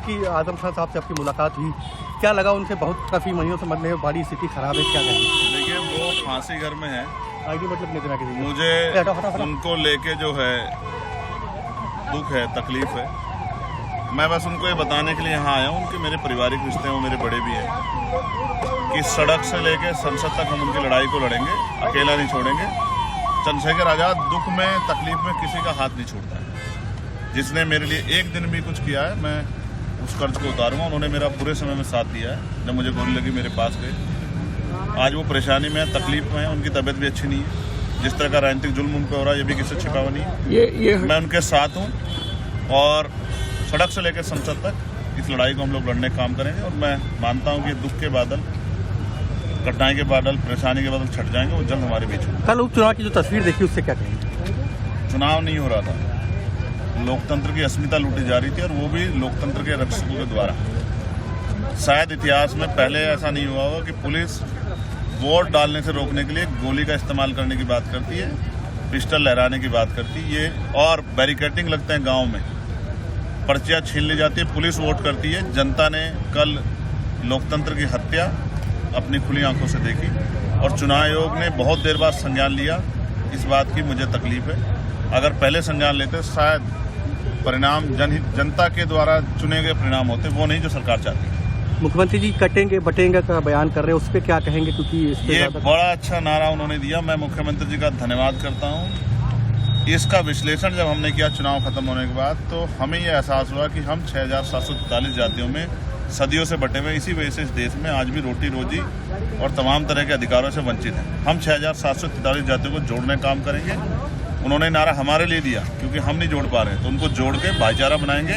आपकी आजम खान साहब से आपकी मुलाकात हुई, क्या लगा उनसे? बहुत काफ़ी महीनों से मतलब बड़ी स्थिति खराब है, क्या कहेंगे? देखिए, वो फांसी घर में है। आईडी मतलब नहीं देना किसी मुझे उनको लेके जो है दुख है, तकलीफ है। मैं बस उनको ये बताने के लिए यहाँ आया हूँ, उनके मेरे पारिवारिक रिश्ते हैं, वो मेरे बड़े भी हैं, कि सड़क से लेके संसद तक हम उनकी लड़ाई को लड़ेंगे, अकेला नहीं छोड़ेंगे। चंद्रशेखर आज़ाद दुख में, तकलीफ में किसी का हाथ नहीं छोड़ता है। जिसने मेरे लिए एक दिन भी कुछ किया है, मैं उस कर्ज को उतारूंगा। उन्होंने मेरा पूरे समय में साथ दिया है। जब मुझे गोली लगी मेरे पास गए। आज वो परेशानी में है, तकलीफ में है, उनकी तबीयत भी अच्छी नहीं है। जिस तरह का राजनीतिक जुल्म उन पर हो रहा है, ये भी किसी छिपा हुआ नहीं है। मैं उनके साथ हूँ और सड़क से लेकर संसद तक इस लड़ाई को हम लोग लड़ने का काम करेंगे। और मैं मानता हूँ कि दुख के बादल, कठिनाई के बादल, परेशानी के बादल छट जाएंगे, वो जल्द हमारे बीच होंगे। कल उपचुनाव की जो तस्वीर देखी उससे क्या कहेंगे? चुनाव नहीं हो रहा था, लोकतंत्र की अस्मिता लूटी जा रही थी, और वो भी लोकतंत्र के रक्षकों के द्वारा। शायद इतिहास में पहले ऐसा नहीं हुआ होगा कि पुलिस वोट डालने से रोकने के लिए गोली का इस्तेमाल करने की बात करती है, पिस्टल लहराने की बात करती है, ये और बैरिकेडिंग लगते हैं गाँव में, पर्चियाँ छीन ली जाती है, पुलिस वोट करती है। जनता ने कल लोकतंत्र की हत्या अपनी खुली आंखों से देखी, और चुनाव आयोग ने बहुत देर बाद संज्ञान लिया। इस बात की मुझे तकलीफ है। अगर पहले संज्ञान लेते, शायद परिणाम जनता के द्वारा चुने गए परिणाम होते, वो नहीं जो सरकार चाहती है। मुख्यमंत्री जी कटेंगे बटेंगे का बयान कर रहे हैं, उस पर क्या कहेंगे? क्योंकि ये बड़ा अच्छा नारा उन्होंने दिया, मैं मुख्यमंत्री जी का धन्यवाद करता हूँ। इसका विश्लेषण जब हमने किया चुनाव खत्म होने के बाद, तो हमें ये एहसास हुआ कि हम 6743 जातियों में सदियों से बटे हुए, इसी वजह से इस देश में आज भी रोटी रोजी और तमाम तरह के अधिकारों से वंचित हैं। हम 6743 जातियों को जोड़ने का काम करेंगे। उन्होंने नारा हमारे लिए दिया क्योंकि हम नहीं जोड़ पा रहे हैं, तो उनको जोड़ के भाईचारा बनाएंगे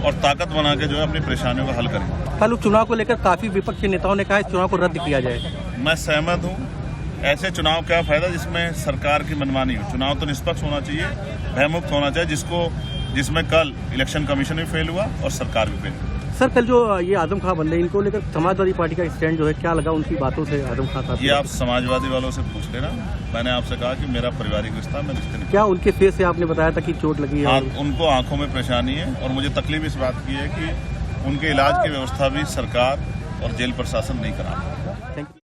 और ताकत बना के जो है अपनी परेशानियों को हल करेंगे। कल उपचुनाव को लेकर काफी विपक्षी नेताओं ने कहा इस चुनाव को रद्द किया जाए। मैं सहमत हूँ। ऐसे चुनाव क्या फायदा जिसमें सरकार की मनमानी हो। चुनाव तो निष्पक्ष होना चाहिए, भयमुक्त होना चाहिए, जिसमें कल इलेक्शन कमीशन भी फेल हुआ और सरकार भी फेल हुई। सर, कल जो ये आजम खान बंदे, इनको लेकर समाजवादी पार्टी का स्टैंड जो है, क्या लगा उनकी बातों से? आजम खान साहब, ये आप समाजवादी वालों से पूछ लेना। मैंने आपसे कहा कि मेरा पारिवारिक रिश्ता, मैं रिश्ते नहीं। क्या उनके फेस से आपने बताया था कि चोट लगी है? उनको आंखों में परेशानी है, और मुझे तकलीफ इस बात की है कि उनके इलाज की व्यवस्था भी सरकार और जेल प्रशासन नहीं करा रहा। Thank you.